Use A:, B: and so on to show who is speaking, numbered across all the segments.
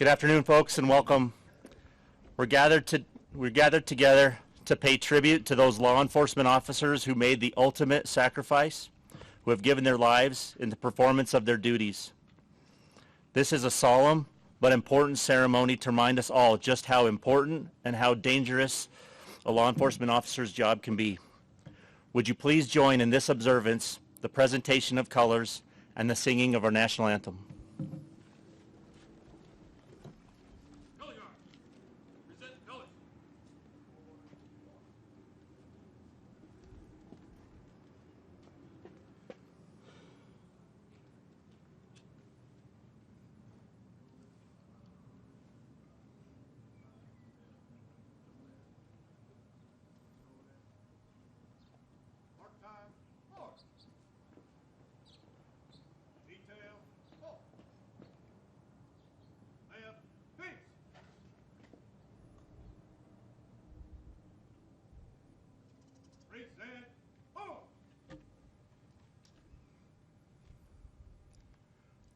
A: Good afternoon, folks, and welcome. We're gathered together to pay tribute to those law enforcement officers who made the ultimate sacrifice, who have given their lives in the performance of their duties. This is a solemn but important ceremony to remind us all just how important and how dangerous a law enforcement officer's job can be. Would you please join in this observance, the presentation of colors, and the singing of our national anthem.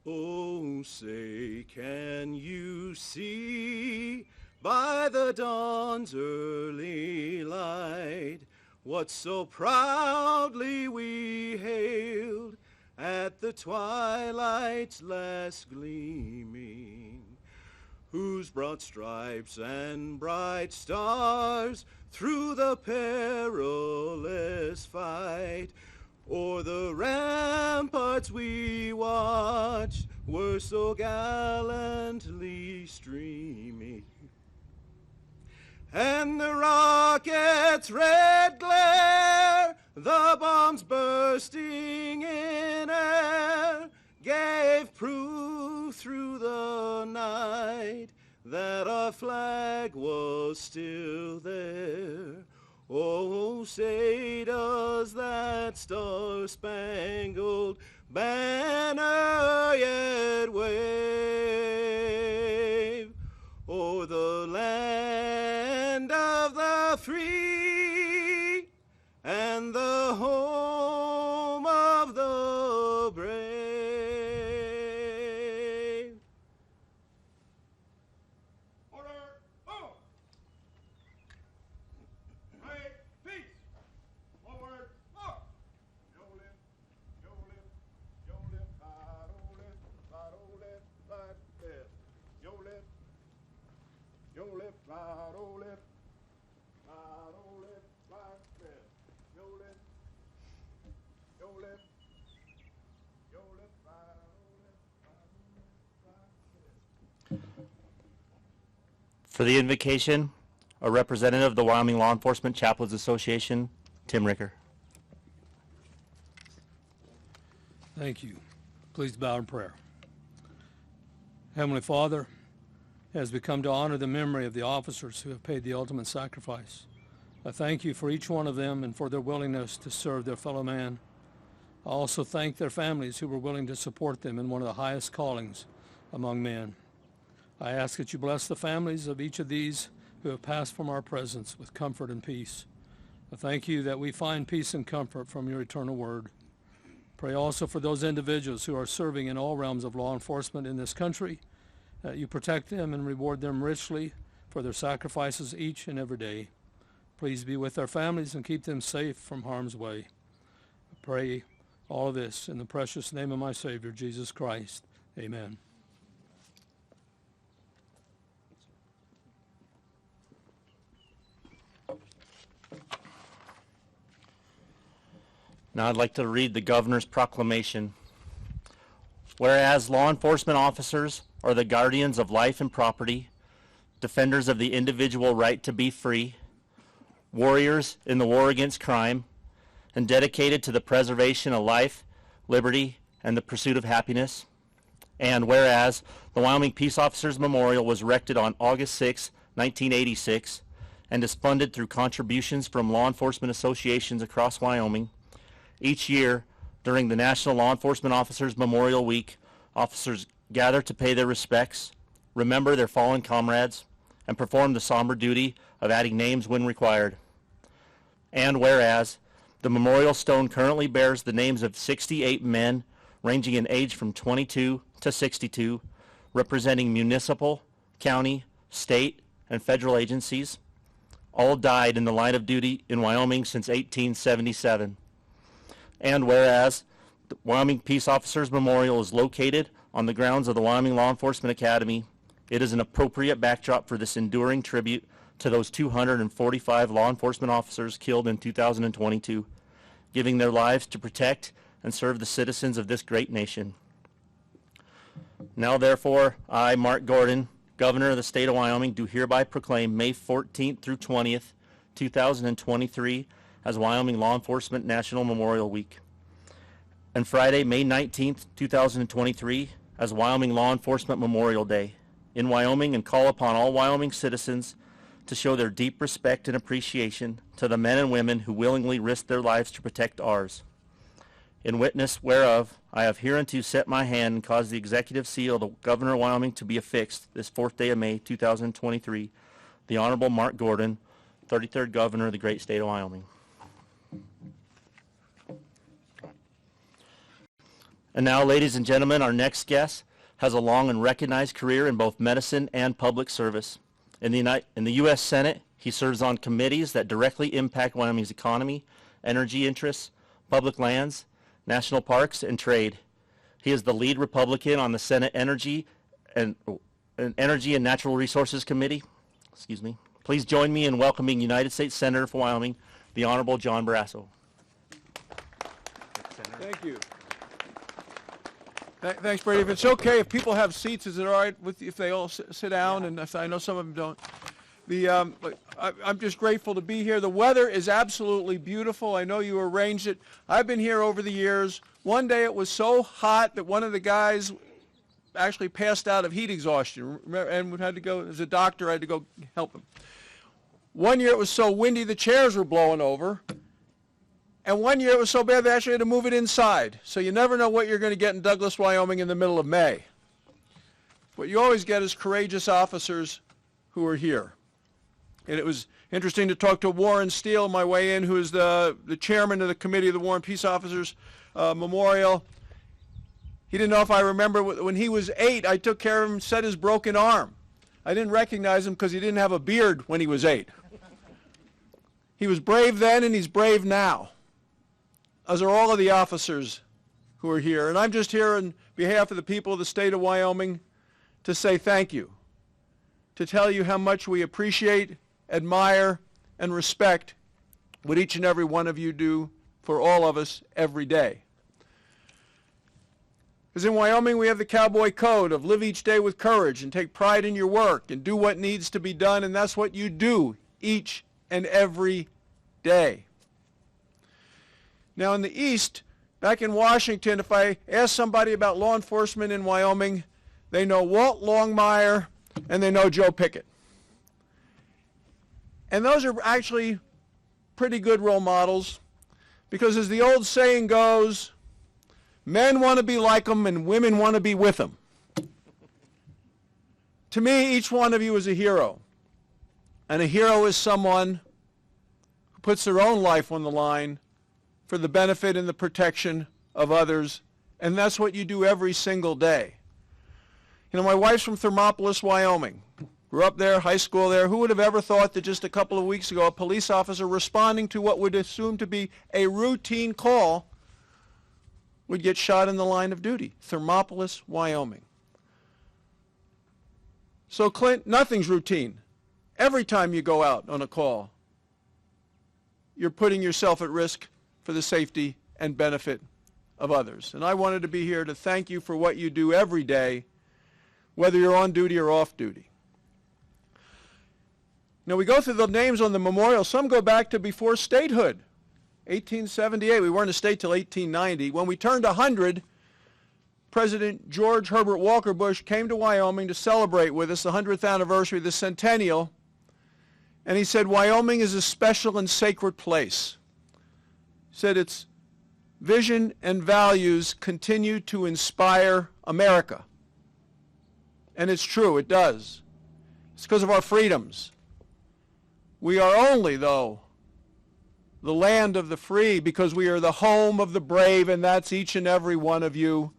B: Oh, say, can you see by the dawn's early light what so proudly we hailed at the twilight's last gleaming, whose broad stripes and bright stars through the perilous fight o'er the ramparts we watched were so gallantly streaming, and the rocket's red glare, the bombs bursting in air, gave proof through the night that our flag was still there. Oh, say does that star-spangled banner yet wave o'er the land of the free and the home of the brave? Order! Oh!
A: For the invocation, a representative of the Wyoming Law Enforcement Chaplains Association, Tim Ricker.
C: Thank you. Please bow in prayer. Heavenly Father, as we come to honor the memory of the officers who have paid the ultimate sacrifice, I thank you for each one of them and for their willingness to serve their fellow man. I also thank their families who were willing to support them in one of the highest callings among men. I ask that you bless the families of each of these who have passed from our presence with comfort and peace. I thank you that we find peace and comfort from your eternal word. Pray also for those individuals who are serving in all realms of law enforcement in this country, that you protect them and reward them richly for their sacrifices each and every day. Please be with their families and keep them safe from harm's way. I pray all of this in the precious name of my Savior, Jesus Christ. Amen.
A: Now I'd like to read the governor's proclamation. Whereas law enforcement officers are the guardians of life and property, defenders of the individual right to be free, warriors in the war against crime, and dedicated to the preservation of life, liberty, and the pursuit of happiness. And whereas the Wyoming Peace Officers Memorial was erected on August 6, 1986, and is funded through contributions from law enforcement associations across Wyoming, each year, during the National Law Enforcement Officers Memorial Week, officers gather to pay their respects, remember their fallen comrades, and perform the somber duty of adding names when required. And whereas the memorial stone currently bears the names of 68 men ranging in age from 22 to 62, representing municipal, county, state, and federal agencies, all died in the line of duty in Wyoming since 1877. And whereas the Wyoming Peace Officers Memorial is located on the grounds of the Wyoming Law Enforcement Academy, it is an appropriate backdrop for this enduring tribute to those 245 law enforcement officers killed in 2022, giving their lives to protect and serve the citizens of this great nation. Now therefore, I, Mark Gordon, Governor of the State of Wyoming, do hereby proclaim May 14th through 20th, 2023 as Wyoming Law Enforcement National Memorial Week, and Friday, May 19th, 2023 as Wyoming Law Enforcement Memorial Day in Wyoming, and call upon all Wyoming citizens to show their deep respect and appreciation to the men and women who willingly risked their lives to protect ours. In witness whereof, I have hereunto set my hand and caused the executive seal of the Governor of Wyoming to be affixed this 4th day of May, 2023, the Honorable Mark Gordon, 33rd Governor of the great state of Wyoming. And now, ladies and gentlemen, our next guest has a long and recognized career in both medicine and public service. In the U.S. Senate, he serves on committees that directly impact Wyoming's economy, energy interests, public lands, national parks, and trade. He is the lead Republican on the Senate Energy and Natural Resources Committee. Excuse me. Please join me in welcoming United States Senator for Wyoming, the Honorable John Barrasso.
D: Thank you. Thanks, Brady. If it's okay, if people have seats, is it all right with if they all sit down? Yeah. And if, I know some of them don't. I'm just grateful to be here. The weather is absolutely beautiful. I know you arranged it. I've been here over the years. One day it was so hot that one of the guys actually passed out of heat exhaustion, and had to go, as a doctor, I had to go help him. One year it was so windy the chairs were blowing over. And one year it was so bad they actually had to move it inside. So you never know what you're going to get in Douglas, Wyoming in the middle of May. What you always get is courageous officers who are here. And it was interesting to talk to Warren Steele on my way in, who is the chairman of the committee of the War and Peace Officers Memorial. He didn't know if I remember when he was 8, I took care of him, set his broken arm. I didn't recognize him because he didn't have a beard when he was 8. He was brave then and he's brave now, as are all of the officers who are here. And I'm just here on behalf of the people of the state of Wyoming to say thank you, to tell you how much we appreciate, admire, and respect what each and every one of you do for all of us every day. Because in Wyoming we have the cowboy code of live each day with courage and take pride in your work and do what needs to be done, and that's what you do each and every day. Now in the East, back in Washington, if I ask somebody about law enforcement in Wyoming, they know Walt Longmire and they know Joe Pickett. And those are actually pretty good role models, because as the old saying goes, men want to be like them and women want to be with them. To me, each one of you is a hero. And a hero is someone who puts their own life on the line for the benefit and the protection of others, and that's what you do every single day. You know, my wife's from Thermopolis, Wyoming. Grew up there, high school there. Who would have ever thought that just a couple of weeks ago a police officer responding to what would assume to be a routine call would get shot in the line of duty? Thermopolis, Wyoming. So Clint, nothing's routine. Every time you go out on a call, you're putting yourself at risk for the safety and benefit of others. And I wanted to be here to thank you for what you do every day, whether you're on duty or off duty. Now we go through the names on the memorial. Some go back to before statehood, 1878. We weren't a state till 1890. When we turned 100, President George Herbert Walker Bush came to Wyoming to celebrate with us the 100th anniversary of the centennial. And he said, Wyoming is a special and sacred place. He said its vision and values continue to inspire America. And it's true, it does. It's because of our freedoms. We are only, though, the land of the free because we are the home of the brave, and that's each and every one of you.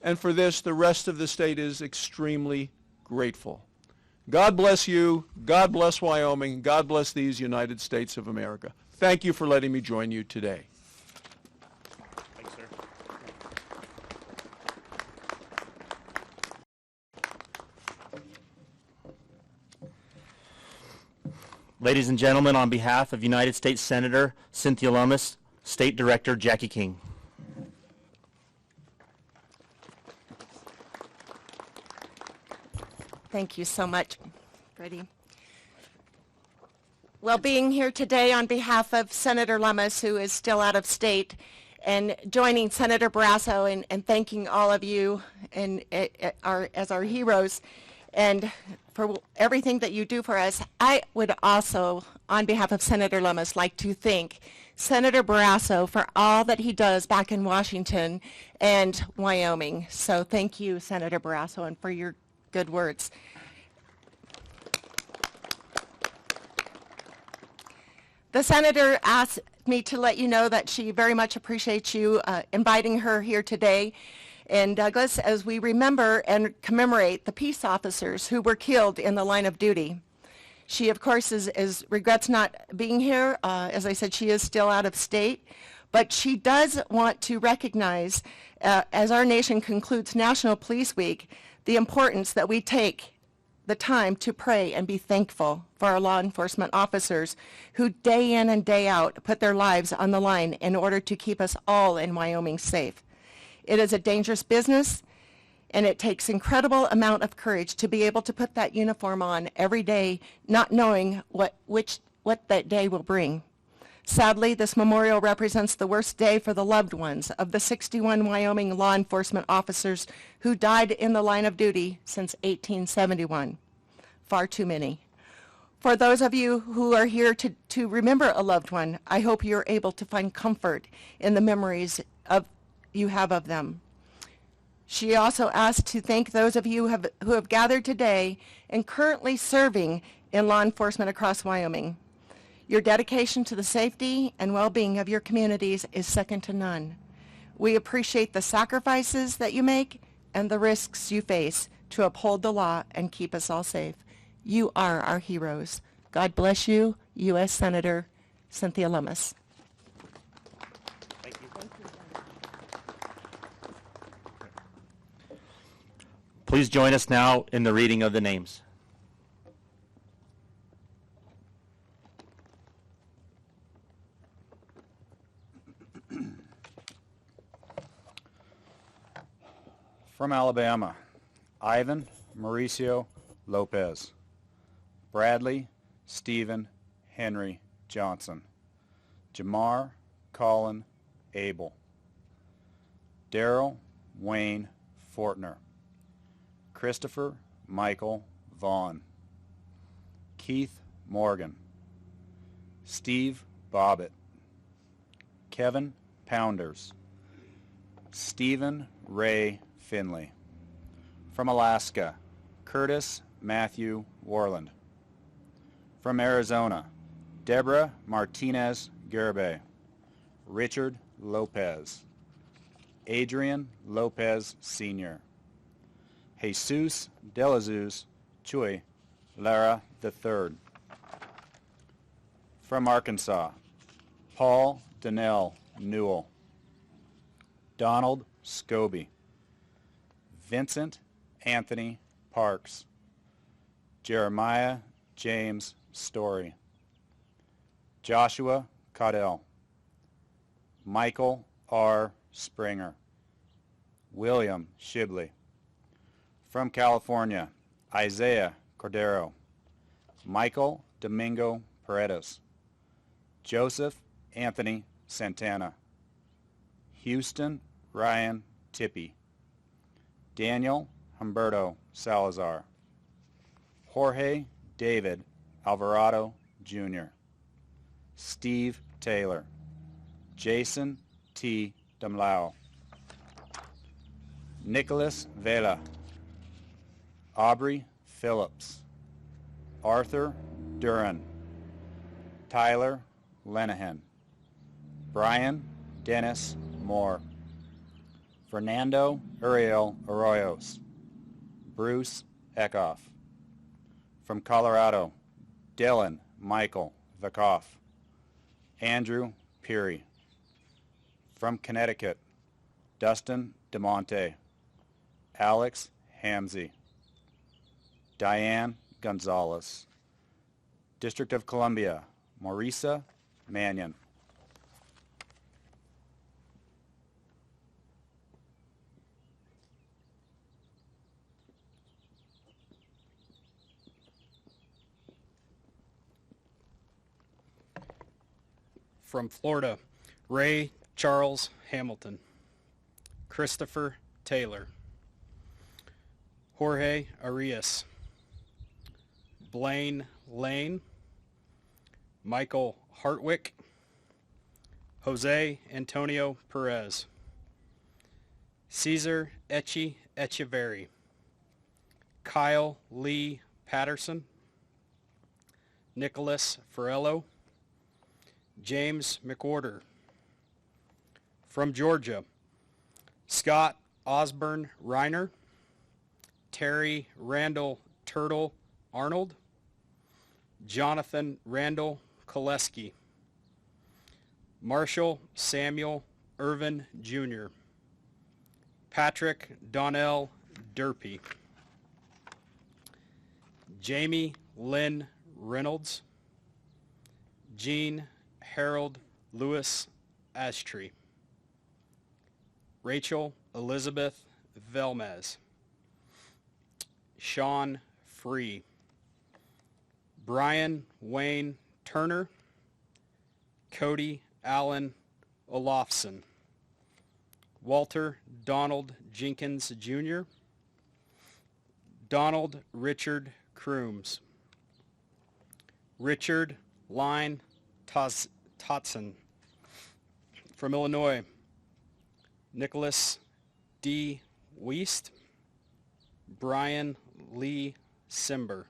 D: And for this, the rest of the state is extremely grateful. God bless you. God bless Wyoming. God bless these United States of America. Thank you for letting me join you today.
A: Thanks, sir. Ladies and gentlemen, on behalf of United States Senator Cynthia Lummis, State Director Jackie King.
E: Thank you so much, Freddie. Well, being here today on behalf of Senator Lummis, who is still out of state, and joining Senator Barrasso and thanking all of you and as our heroes and for everything that you do for us, I would also, on behalf of Senator Lummis, like to thank Senator Barrasso for all that he does back in Washington and Wyoming. So thank you, Senator Barrasso, and for your good words. The senator asked me to let you know that she very much appreciates you inviting her here today. And Douglas, as we remember and commemorate the peace officers who were killed in the line of duty. She, of course, regrets not being here. As I said, she is still out of state. But she does want to recognize, as our nation concludes National Police Week, the importance that we take the time to pray and be thankful for our law enforcement officers who day in and day out put their lives on the line in order to keep us all in Wyoming safe. It is a dangerous business, and it takes incredible amount of courage to be able to put that uniform on every day, not knowing what that day will bring. Sadly, this memorial represents the worst day for the loved ones of the 61 Wyoming law enforcement officers who died in the line of duty since 1871. Far too many. For those of you who are here to remember a loved one, I hope you're able to find comfort in the memories you have of them. She also asked to thank those of you who have gathered today and currently serving in law enforcement across Wyoming. Your dedication to the safety and well-being of your communities is second to none. We appreciate the sacrifices that you make and the risks you face to uphold the law and keep us all safe. You are our heroes. God bless you, U.S. Senator Cynthia Lummis.
A: Thank you. Please join us now in the reading of the names.
F: From Alabama, Ivan Mauricio Lopez. Bradley Stephen Henry Johnson. Jamar Colin Abel. Daryl Wayne Fortner. Christopher Michael Vaughn. Keith Morgan. Steve Bobbitt. Kevin Pounders. Stephen Ray Finley. From Alaska, Curtis Matthew Warland. From Arizona, Deborah Martinez Gerbe. Richard Lopez. Adrian Lopez Sr. Jesus Delazus Chuy Lara III. From Arkansas, Paul Donnell Newell. Donald Scobie. Vincent Anthony Parks. Jeremiah James Story. Joshua Caudell. Michael R. Springer. William Shibley. From California, Isaiah Cordero. Michael Domingo Paredes. Joseph Anthony Santana. Houston Ryan Tippy. Daniel Humberto Salazar. Jorge David Alvarado Jr. Steve Taylor. Jason T. Damlao. Nicholas Vela. Aubrey Phillips. Arthur Duran. Tyler Lenahan. Brian Dennis Moore. Fernando Uriel Arroyos. Bruce Eckhoff. From Colorado, Dylan Michael Vakoff. Andrew Peary. From Connecticut, Dustin DeMonte. Alex Hamzy. Diane Gonzalez. District of Columbia, Maurisa Mannion.
G: From Florida, Ray Charles Hamilton. Christopher Taylor. Jorge Arias. Blaine Lane. Michael Hartwick. Jose Antonio Perez. Cesar Echeverry. Kyle Lee Patterson. Nicholas Farello. James McWhorter. From Georgia, Scott Osborne Reiner. Terry Randall Turtle Arnold. Jonathan Randall Koleski. Marshall Samuel Irvin Jr. Patrick Donnell Derpy. Jamie Lynn Reynolds. Jean Harold Lewis Ashtree. Rachel Elizabeth Velmez. Sean Free. Brian Wayne Turner. Cody Allen Olofsson. Walter Donald Jenkins Jr. Donald Richard Crooms. Richard Line Totson. From Illinois, Nicholas D. Weist. Brian Lee Simber.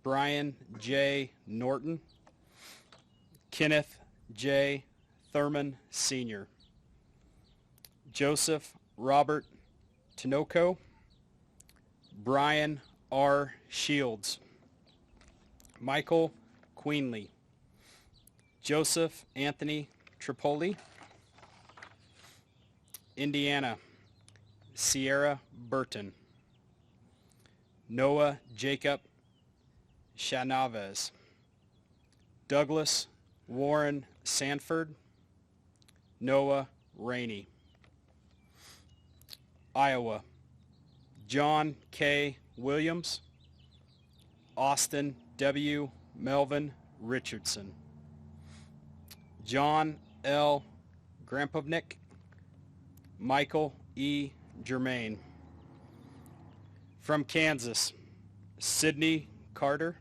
G: Brian J. Norton. Kenneth J. Thurman Sr. Joseph Robert Tinoco. Brian R. Shields. Michael Queenley. Joseph Anthony Tripoli. Indiana, Sierra Burton. Noah Jacob Shanaves. Douglas Warren Sanford. Noah Rainey. Iowa, John K. Williams. Austin W. Melvin Richardson. John L. Grampovnik. Michael E. Germain. From Kansas, Sidney Carter.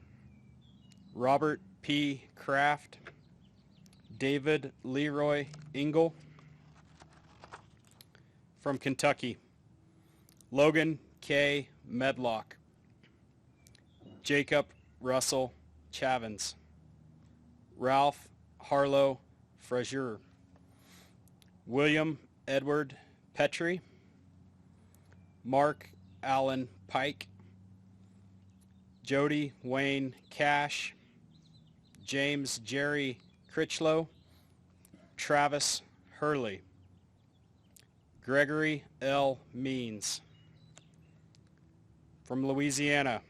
G: Robert P. Kraft. David Leroy Engel. From Kentucky, Logan K. Medlock. Jacob Russell Chavins. Ralph Harlow Frazier. William Edward Petrie. Mark Allen Pike. Jody Wayne Cash. James Jerry Critchlow. Travis Hurley. Gregory L. Means. From Louisiana,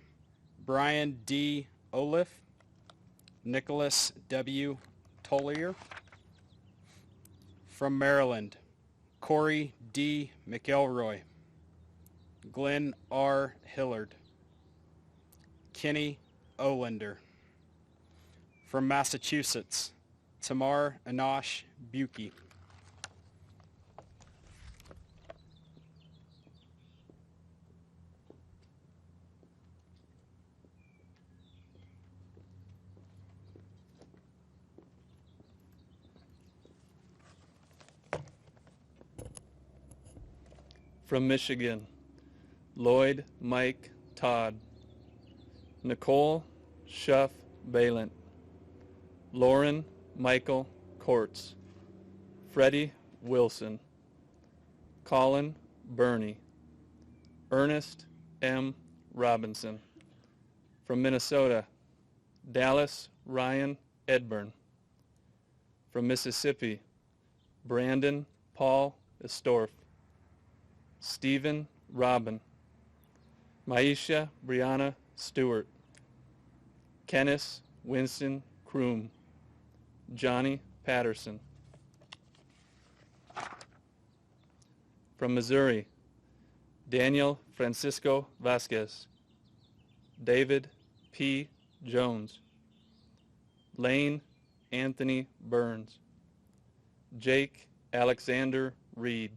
G: Brian D. Oliff. Nicholas W. Tollier. From Maryland, Corey D. McElroy. Glenn R. Hillard. Kenny Olander. From Massachusetts, Tamar Anash Buki.
C: From Michigan, Lloyd Mike Todd. Nicole Shuff Balint. Lauren Michael Kortz. Freddie Wilson. Colin Burney. Ernest M. Robinson. From Minnesota, Dallas Ryan Edburn. From Mississippi, Brandon Paul Estorff. Stephen Robin. Maisha Brianna Stewart. Kenneth Winston Kroom. Johnny Patterson. From Missouri, Daniel Francisco Vasquez. David P. Jones. Lane Anthony Burns. Jake Alexander Reed.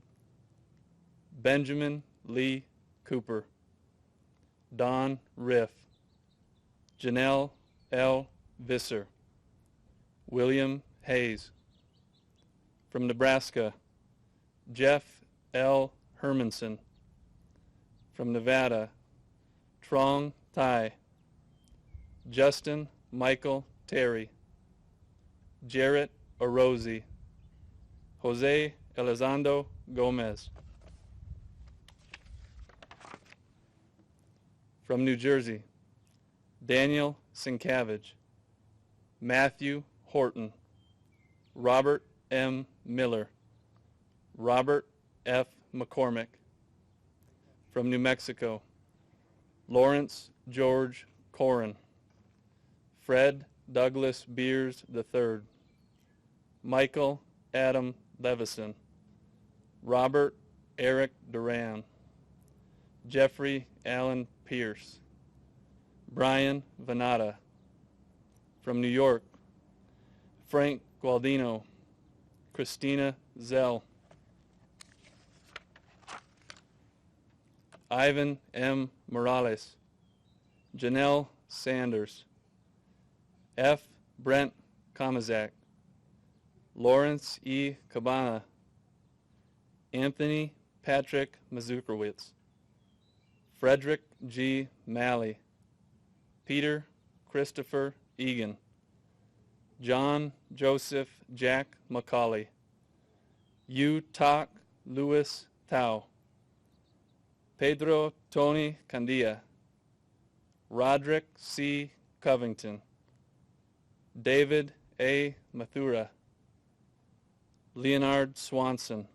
C: Benjamin Lee Cooper. Don Riff. Janelle L. Visser. William Hayes. From Nebraska, Jeff L. Hermanson. From Nevada, Trong Tai. Justin Michael Terry. Jarrett Orosi. Jose Elizondo Gomez. From New Jersey, Daniel Sienkiewicz. Matthew Horton. Robert M. Miller. Robert F. McCormick. From New Mexico, Lawrence George Corin. Fred Douglas Beers III. Michael Adam Levison. Robert Eric Duran. Jeffrey Allen Pierce. Brian Venata. From New York, Frank Gualdino. Christina Zell. Ivan M. Morales. Janelle Sanders. F. Brent Kamazak. Lawrence E. Cabana. Anthony Patrick Mazukowicz. Frederick G. Malley. Peter Christopher Egan. John Joseph Jack McCauley. Yu Tak Louis Tao. Pedro Tony Candia. Roderick C. Covington. David A. Mathura. Leonard Swanson.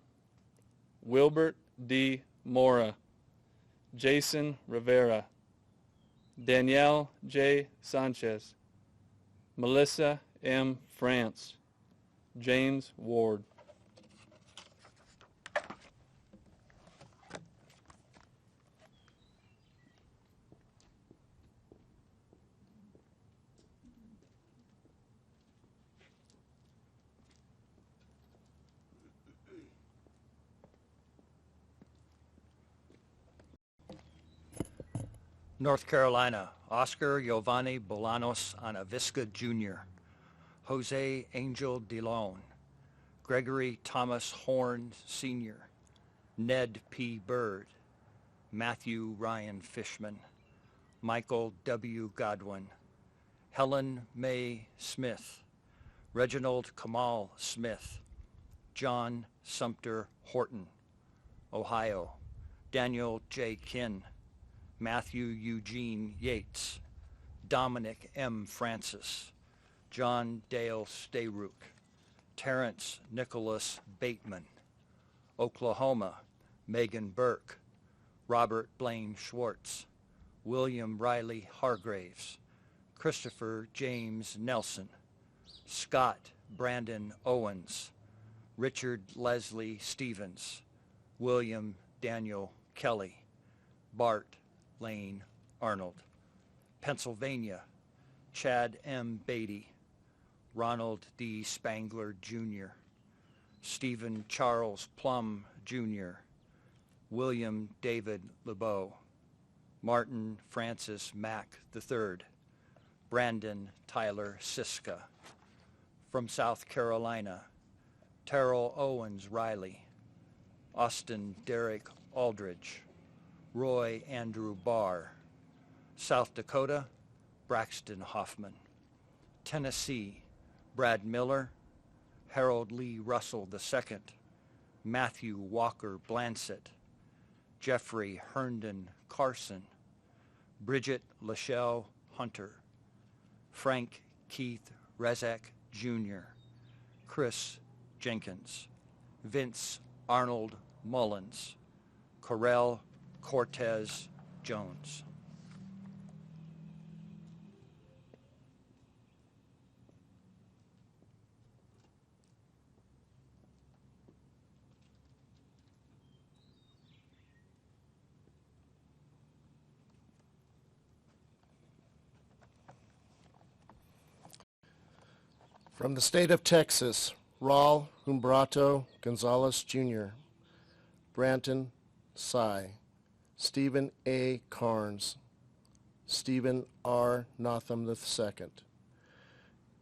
C: Wilbert D. Mora. Jason Rivera. Danielle J. Sanchez. Melissa M. France. James Ward.
H: North Carolina, Oscar Giovanni Bolanos Anavisca Jr., Jose Angel DeLone, Gregory Thomas Horn Sr., Ned P. Bird, Matthew Ryan Fishman, Michael W. Godwin, Helen Mae Smith, Reginald Kamal Smith, John Sumter Horton, Ohio, Daniel J. Kinn, Matthew Eugene Yates, Dominic M. Francis, John Dale Stayrook, Terrence Nicholas Bateman, Oklahoma, Megan Burke, Robert Blaine Schwartz, William Riley Hargraves, Christopher James Nelson, Scott Brandon Owens, Richard Leslie Stevens, William Daniel Kelly, Bart Lane Arnold. Pennsylvania, Chad M. Beatty, Ronald D. Spangler Jr., Stephen Charles Plum Jr., William David LeBeau, Martin Francis Mack III, Brandon Tyler Siska. From South Carolina, Terrell Owens Riley, Austin Derek Aldridge, Roy Andrew Barr. South Dakota, Braxton Hoffman. Tennessee, Brad Miller, Harold Lee Russell II, Matthew Walker Blansett, Jeffrey Herndon Carson, Bridget Lachelle Hunter, Frank Keith Rezek Jr., Chris Jenkins, Vince Arnold Mullins, Corel Cortez Jones.
I: From the state of Texas, Raul Humberto Gonzalez Jr., Branton Sy, Stephen A. Carnes, Stephen R. Notham II,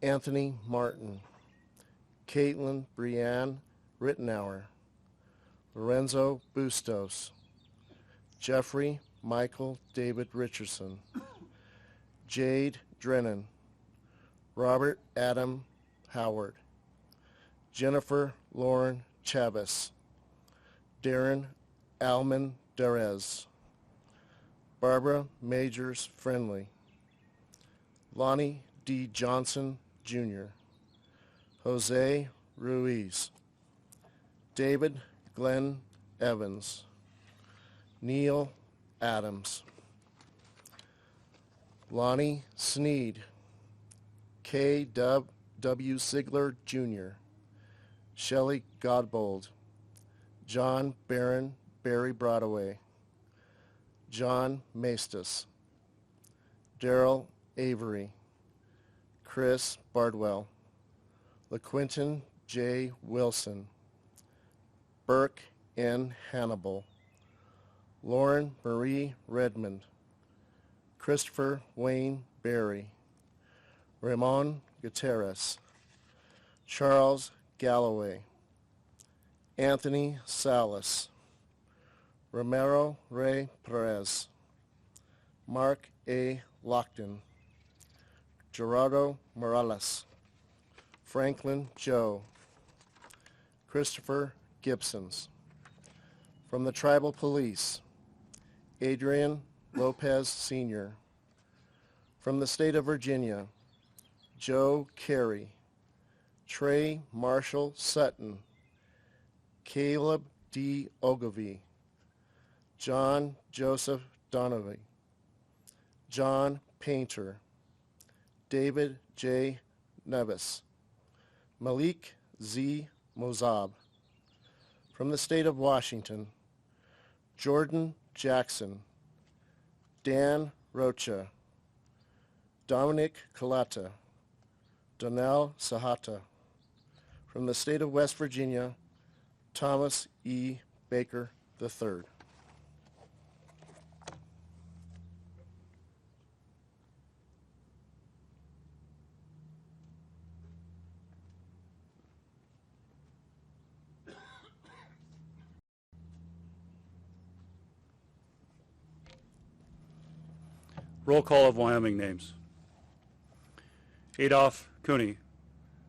I: Anthony Martin, Caitlin Brianne Rittenauer, Lorenzo Bustos, Jeffrey Michael David Richardson, Jade Drennan, Robert Adam Howard, Jennifer Lauren Chavez, Darren Alman Derez, Barbara Majors Friendly, Lonnie D. Johnson Jr., Jose Ruiz, David Glenn Evans, Neil Adams, Lonnie Sneed, K. W. Sigler Jr., Shelley Godbold, John Barron Barry Broadway, John Maestas, Daryl Avery, Chris Bardwell, LaQuinton J. Wilson, Burke N. Hannibal, Lauren Marie Redmond, Christopher Wayne Berry, Ramon Gutierrez, Charles Galloway, Anthony Salas, Romero Ray Perez, Mark A. Lockton, Gerardo Morales, Franklin Joe, Christopher Gibsons. From the Tribal Police, Adrian Lopez Sr. From the State of Virginia, Joe Carey, Trey Marshall Sutton, Caleb D. Ogilvie, John Joseph Donovan, John Painter, David J. Nevis, Malik Z. Mozab. From the State of Washington, Jordan Jackson, Dan Rocha, Dominic Kalata, Donnell Sahata. From the State of West Virginia, Thomas E. Baker III.
J: Roll call of Wyoming names. Adolph Cooney,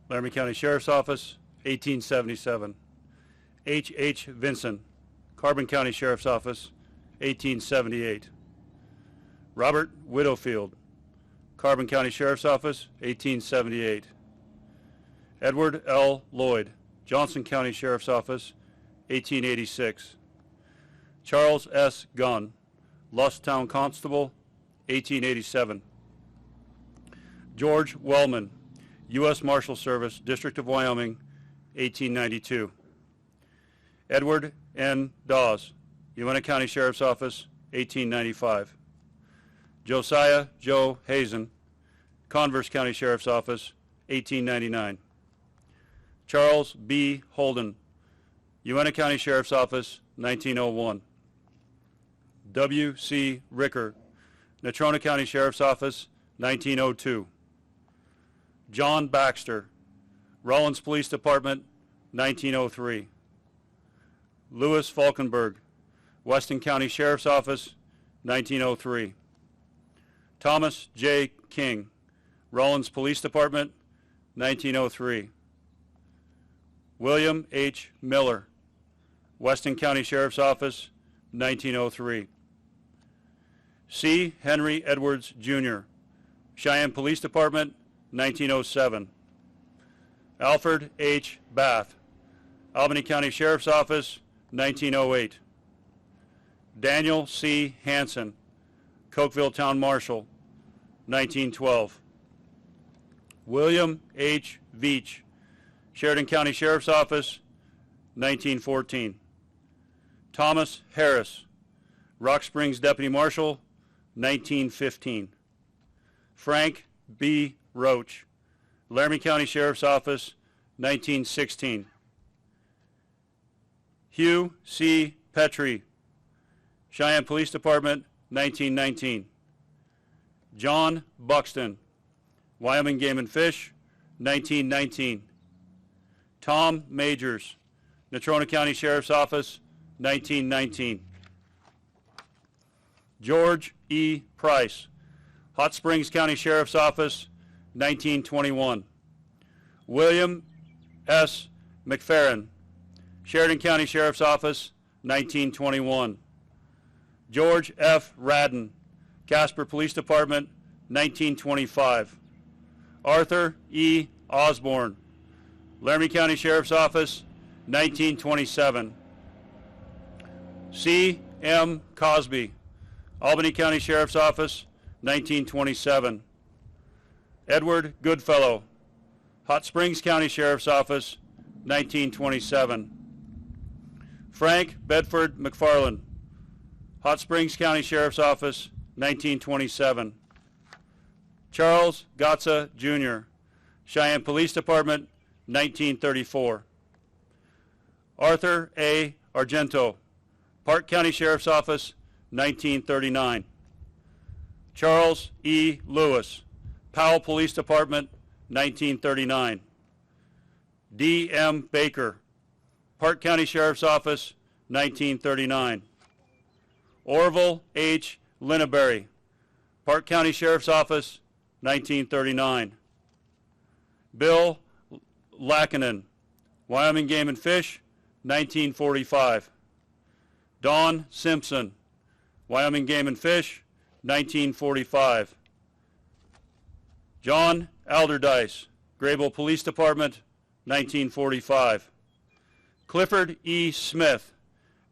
J: Laramie County Sheriff's Office, 1877. H. Vinson, Carbon County Sheriff's Office, 1878. Robert Widowfield, Carbon County Sheriff's Office, 1878. Edward L. Lloyd, Johnson County Sheriff's Office, 1886. Charles S. Gunn, Lusk Town Constable, 1887. George Wellman, U.S. Marshal Service, District of Wyoming, 1892. Edward N. Dawes, Uintah County Sheriff's Office, 1895. Josiah Joe Hazen, Converse County Sheriff's Office, 1899. Charles B. Holden, Uintah County Sheriff's Office, 1901. W. C. Ricker, Natrona County Sheriff's Office, 1902. John Baxter, Rollins Police Department, 1903. Louis Falkenberg, Weston County Sheriff's Office, 1903. Thomas J. King, Rollins Police Department, 1903. William H. Miller, Weston County Sheriff's Office, 1903. C. Henry Edwards, Jr., Cheyenne Police Department, 1907. Alfred H. Bath, Albany County Sheriff's Office, 1908. Daniel C. Hansen, Cokeville Town Marshal, 1912. William H. Veach, Sheridan County Sheriff's Office, 1914. Thomas Harris, Rock Springs Deputy Marshal, 1915. Frank B. Roach, Laramie County Sheriff's Office, 1916. Hugh C. Petrie, Cheyenne Police Department, 1919. John Buxton, Wyoming Game and Fish, 1919. Tom Majors, Natrona County Sheriff's Office, 1919. George E. Price, Hot Springs County Sheriff's Office, 1921. William S. McFerrin, Sheridan County Sheriff's Office, 1921. George F. Radden, Casper Police Department, 1925. Arthur E. Osborne, Laramie County Sheriff's Office, 1927. C. M. Cosby, Albany County Sheriff's Office, 1927. Edward Goodfellow, Hot Springs County Sheriff's Office, 1927. Frank Bedford McFarland, Hot Springs County Sheriff's Office, 1927. Charles Gotza, Jr., Cheyenne Police Department, 1934. Arthur A. Argento, Park County Sheriff's Office, 1939. Charles E. Lewis, Powell Police Department, 1939. D. M. Baker, Park County Sheriff's Office, 1939. Orville H. Linneberry, Park County Sheriff's Office, 1939. Bill Lackinen, Wyoming Game and Fish, 1945. Don Simpson, Wyoming Game and Fish, 1945. John Alderdice, Graybill Police Department, 1945. Clifford E. Smith,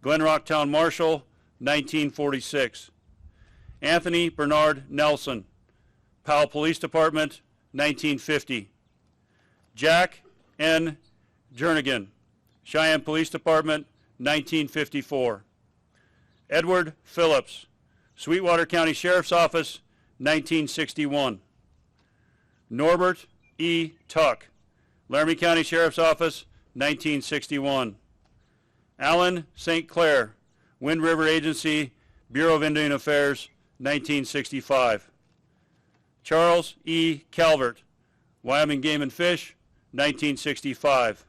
J: Glen Rock Town Marshal, 1946. Anthony Bernard Nelson, Powell Police Department, 1950. Jack N. Jernigan, Cheyenne Police Department, 1954. Edward Phillips, Sweetwater County Sheriff's Office, 1961. Norbert E. Tuck, Laramie County Sheriff's Office, 1961. Alan St. Clair, Wind River Agency, Bureau of Indian Affairs, 1965. Charles E. Calvert, Wyoming Game and Fish, 1965.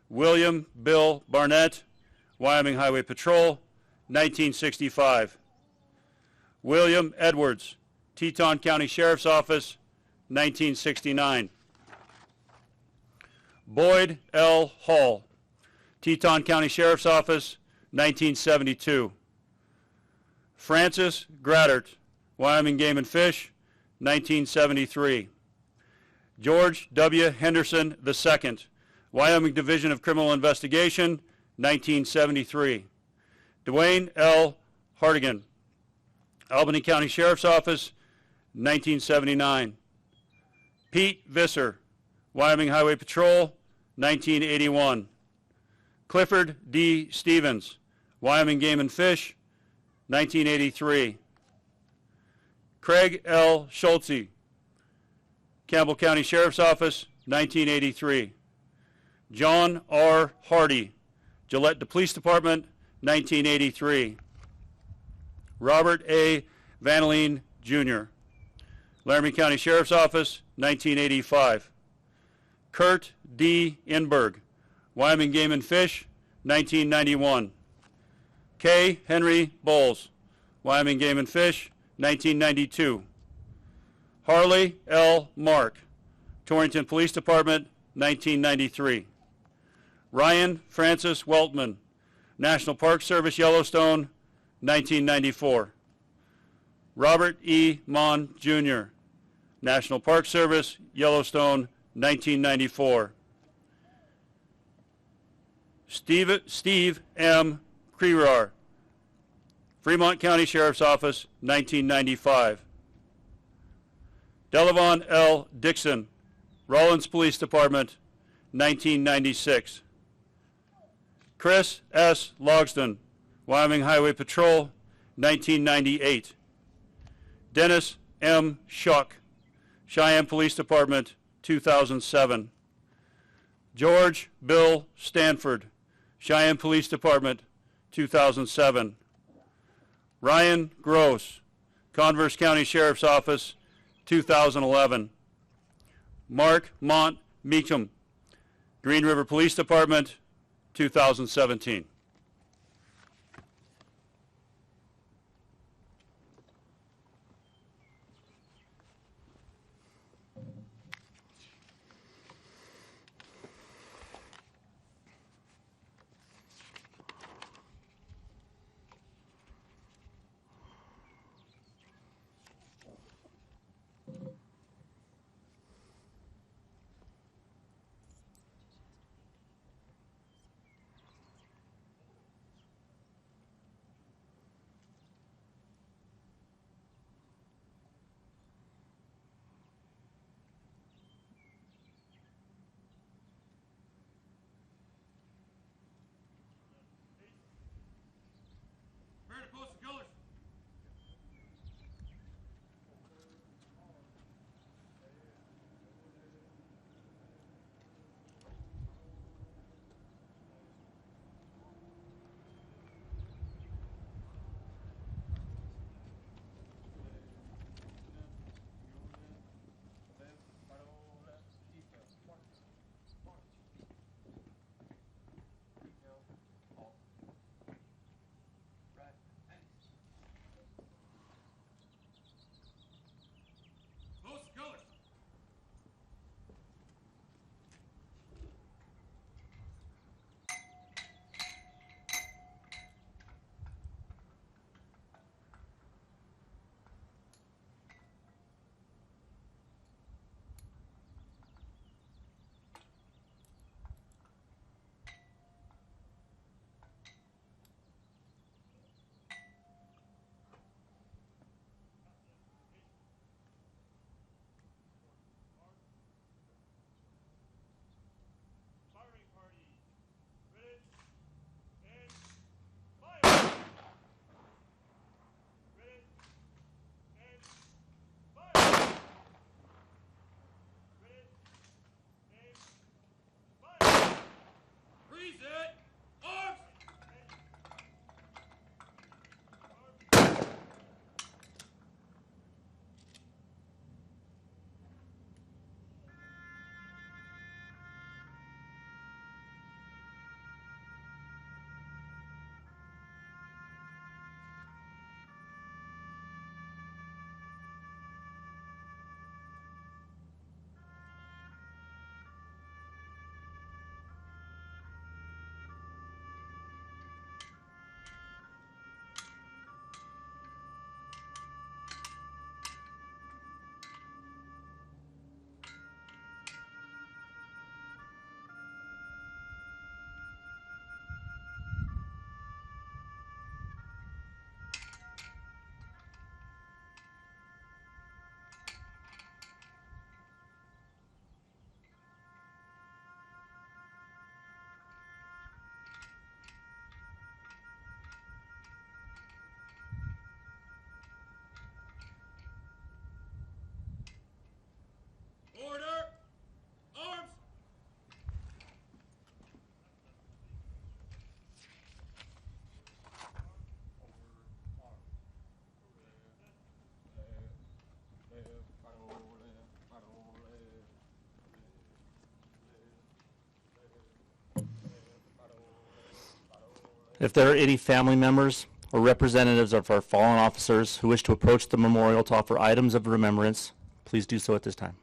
J: William Bill Barnett, Wyoming Highway Patrol, 1965. William Edwards, Teton County Sheriff's Office, 1969. Boyd L. Hall, Teton County Sheriff's Office, 1972. Francis Graddert, Wyoming Game and Fish, 1973. George W. Henderson II, Wyoming Division of Criminal Investigation, 1973. Dwayne L. Hartigan, Albany County Sheriff's Office, 1979. Pete Visser, Wyoming Highway Patrol, 1981. Clifford D. Stevens, Wyoming Game and Fish, 1983. Craig L. Schultze, Campbell County Sheriff's Office, 1983. John R. Hardy, Gillette Police Department, 1983. Robert A. Vanilline, Jr., Laramie County Sheriff's Office, 1985. Kurt D. Inberg, Wyoming Game and Fish, 1991. K. Henry Bowles, Wyoming Game and Fish, 1992. Harley L. Mark, Torrington Police Department, 1993. Ryan Francis Weltman, National Park Service, Yellowstone, 1994. Robert E. Mon, Jr., National Park Service, Yellowstone, 1994. Steve M. Crerar, Fremont County Sheriff's Office, 1995. Delavon L. Dixon, Rawlins Police Department, 1996. Chris S. Logston, Wyoming Highway Patrol, 1998. Dennis M. Shuck, Cheyenne Police Department, 2007. George Bill Stanford, Cheyenne Police Department, 2007. Ryan Gross, Converse County Sheriff's Office, 2011. Mark Mont Meacham, Green River Police Department, 2017.
A: If there are any family members or representatives of our fallen officers who wish to approach the memorial to offer items of remembrance, please do so at this time.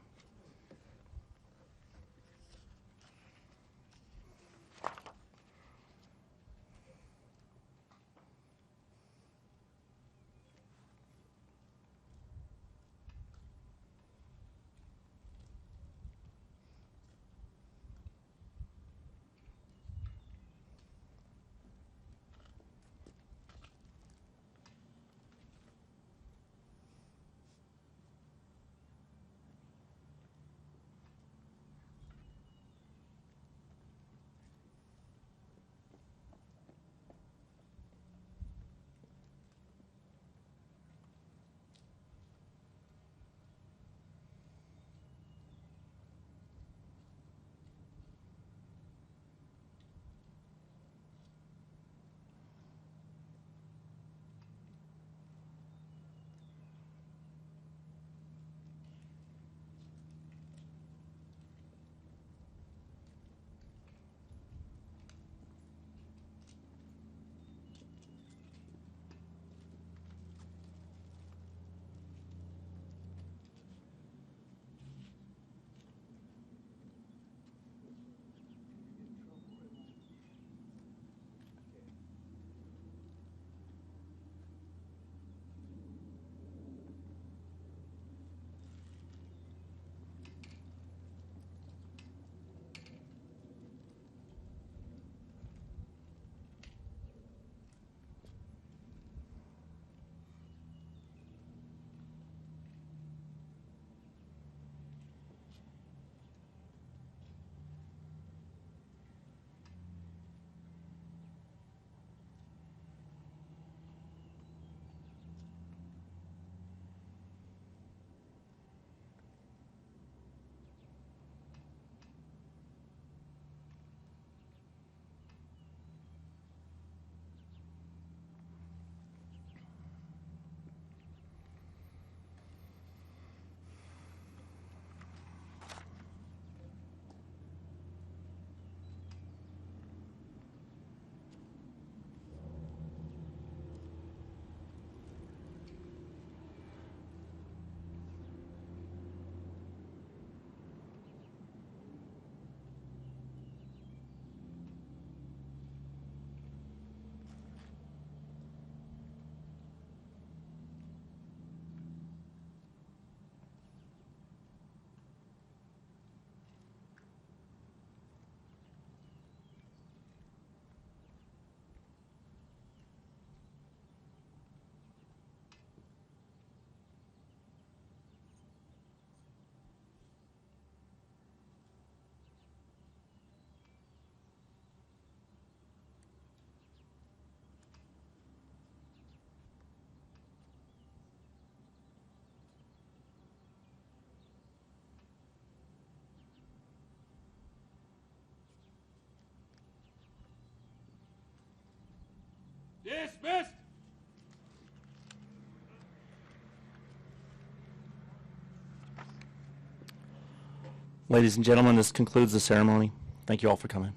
B: Dismissed.
A: Ladies and gentlemen, this concludes the ceremony. Thank you all for coming.